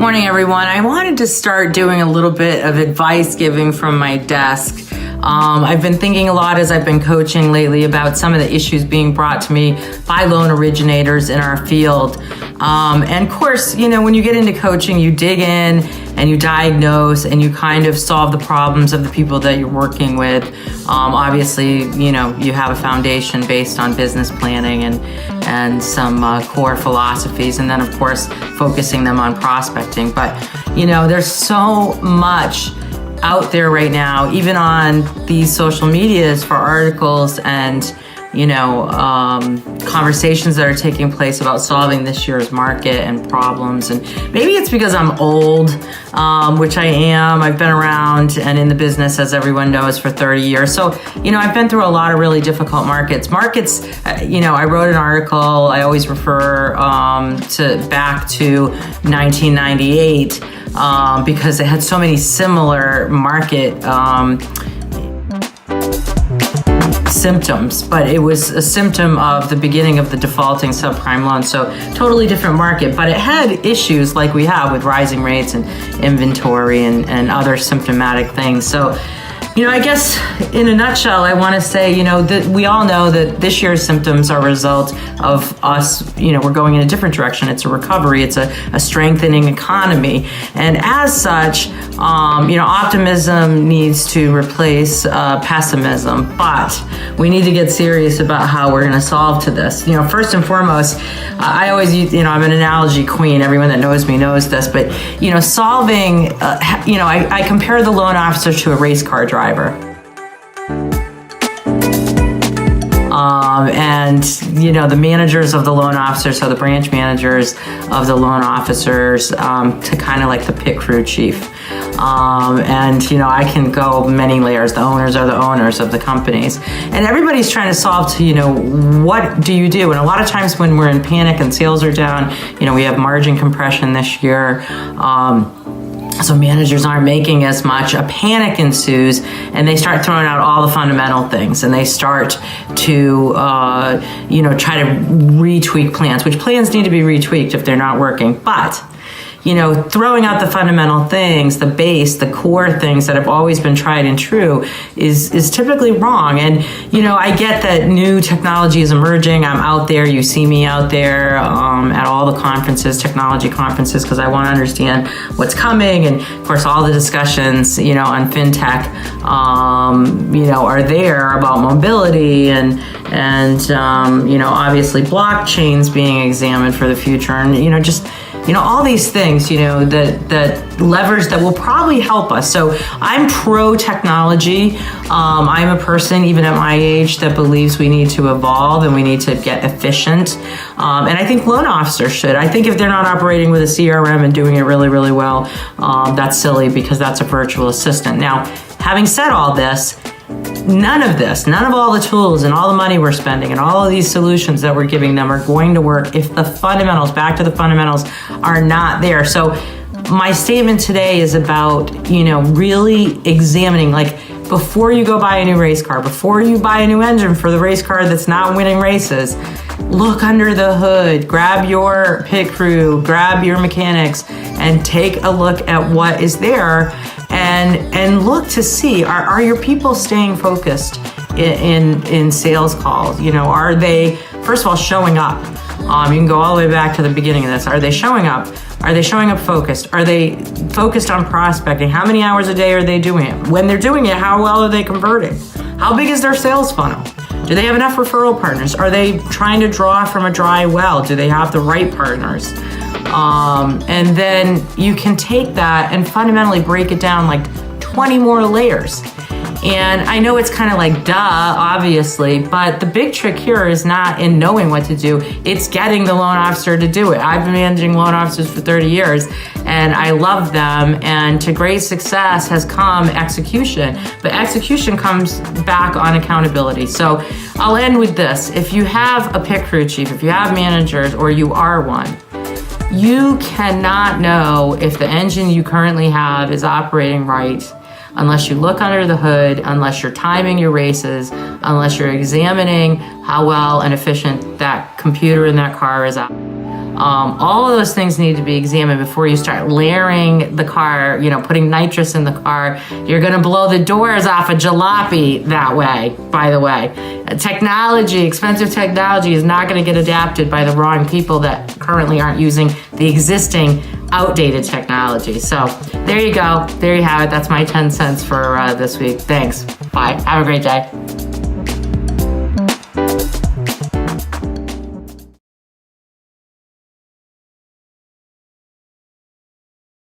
Morning, everyone. I wanted to start doing a little bit of advice giving from my desk. I've been thinking a lot as I've been coaching lately about some of the issues being brought to me by loan originators in our field. And of course, when you get into coaching, you dig in and you diagnose and you kind of solve the problems of the people that you're working with. Obviously, you have a foundation based on business planning and some core philosophies, and then of course focusing them on prospecting. But there's so much out there right now, even on these social medias, for articles and conversations that are taking place about solving this year's market and problems. And maybe it's because I'm old, which I am. I've been around and in the business, as everyone knows, for 30 years. So, I've been through a lot of really difficult markets. I wrote an article. I always refer back to 1998 because it had so many similar market symptoms, but it was a symptom of the beginning of the defaulting subprime loan. So totally different market, but it had issues like we have with rising rates and inventory and other symptomatic things. So, I guess in a nutshell, I want to say, that we all know that this year's symptoms are a result of us, we're going in a different direction. It's a recovery. It's a strengthening economy. And as such, optimism needs to replace pessimism, but we need to get serious about how we're going to solve to this. First and foremost, I always use, I'm an analogy queen. Everyone that knows me knows this, but, solving, I compare the loan officer to a race car driver. The managers of the loan officers, so the branch managers of the loan officers, to kind of like the pit crew chief. I can go many layers. The owners are the owners of the companies. And everybody's trying to solve to, what do you do? And a lot of times when we're in panic and sales are down, we have margin compression this year. So managers aren't making as much. A panic ensues, and they start throwing out all the fundamental things, and they start to, try to retweak plans, which plans need to be retweaked if they're not working. But throwing out the fundamental things, the base, the core things that have always been tried and true is typically wrong. And, I get that new technology is emerging. I'm out there. You see me out there at all the conferences, technology conferences, because I want to understand what's coming. And, of course, all the discussions, on FinTech, are there about mobility and obviously blockchains being examined for the future. And, all these things, that levers that will probably help us. So I'm pro-technology. I'm a person, even at my age, that believes we need to evolve and we need to get efficient. And I think loan officers should. I think if they're not operating with a CRM and doing it really, really well, that's silly because that's a virtual assistant. Now, having said all this, none of all the tools and all the money we're spending and all of these solutions that we're giving them are going to work if the fundamentals, back to the fundamentals, are not there. So my statement today is about, really examining, before you go buy a new race car, before you buy a new engine for the race car that's not winning races, look under the hood, grab your pit crew, grab your mechanics, and take a look at what is there and look to see, are your people staying focused in sales calls? Are they, first of all, showing up? You can go all the way back to the beginning of this. Are they showing up? Are they showing up focused? Are they focused on prospecting? How many hours a day are they doing it? When they're doing it, how well are they converting? How big is their sales funnel? Do they have enough referral partners? Are they trying to draw from a dry well? Do they have the right partners? And then you can take that and fundamentally break it down like 20 more layers. And I know it's kind of like duh, obviously, but the big trick here is not in knowing what to do. It's getting the loan officer to do it. I've been managing loan officers for 30 years and I love them. And to great success has come execution, but execution comes back on accountability. So I'll end with this. If you have a pit crew chief, if you have managers or you are one, you cannot know if the engine you currently have is operating right unless you look under the hood, unless you're timing your races, unless you're examining how well and efficient that computer in that car is. All of those things need to be examined before you start layering the car, putting nitrous in the car. You're going to blow the doors off a jalopy that way, by the way. Expensive technology is not going to get adapted by the wrong people that currently aren't using the existing outdated technology. So there you go. There you have it. That's my 10 cents for this week. Thanks. Bye. Have a great day.